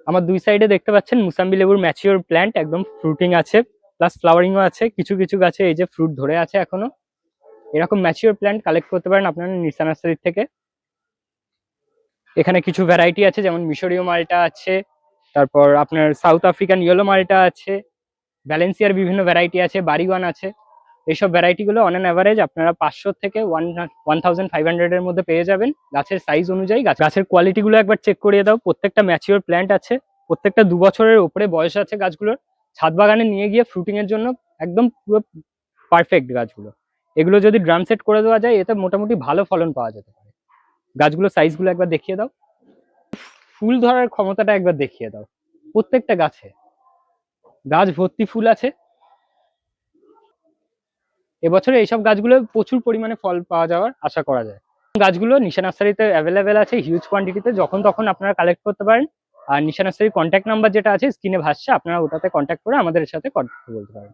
আমার দুই সাইডে দেখতে পাচ্ছেন মুসাম্বি লেবুর ম্যাচিওর প্ল্যান্ট, একদম ফ্রুটিং আছে প্লাস ফ্লাওয়ারিংও আছে। কিছু কিছু গাছে এই যে ফ্রুট ধরে আছে এখনো। এরকম ম্যাচিওর প্ল্যান্ট কালেক্ট করতে পারেন আপনারা নিশা নার্সারি থেকে। এখানে কিছু ভ্যারাইটি আছে, যেমন মিশরীয় মালটা আছে, তারপর আপনার সাউথ আফ্রিকান ইয়েলো মালটা আছে, ভ্যালেন্সিয়ার বিভিন্ন ভ্যারাইটি আছে, বাড়িওয়ান আছে। এইসব ভ্যারাইটি গুলো অন অ্যান অ্যাভারেজ আপনারা 500 থেকে 1500 এর মধ্যে পেয়ে যাবেন গাছের সাইজ অনুযায়ী। গাছের কোয়ালিটি গুলো একবার চেক করিয়ে দাও। প্রত্যেকটা ম্যাচিওর প্ল্যান্ট আছে, প্রত্যেকটা 2 বছরের উপরে বয়স আছে গাছগুলোর। ছাদ বাগানে নিয়ে গিয়ে ফ্রুটিং এর জন্য একদম পুরো পারফেক্ট গাছগুলো। এগুলো যদি ড্রাম সেট করে দেওয়া যায় এতে মোটামুটি ভালো ফলন পাওয়া যেতে পারে। গাছগুলো সাইজগুলো একবার দেখিয়ে দাও, ফুল ধরার ক্ষমতাটা একবার দেখিয়ে দাও। প্রত্যেকটা গাছে গাছ ভর্তি ফুল আছে। এবছরে এইসব গাছগুলো প্রচুর পরিমাণে ফল পাওয়া যাওয়ার আশা করা যায়। গাছগুলো নিশা নার্সারিতে অ্যাভেলেবেল আছে হিউজ কোয়ান্টিটিতে, যখন তখন আপনারা কালেক্ট করতে পারেন। আর নিশা নার্সারির কন্ট্যাক্ট নাম্বার যেটা আছে স্ক্রিনে ভাসছে, আপনারা ওটাতে কন্ট্যাক্ট করে আমাদের সাথে কথা বলতে পারেন।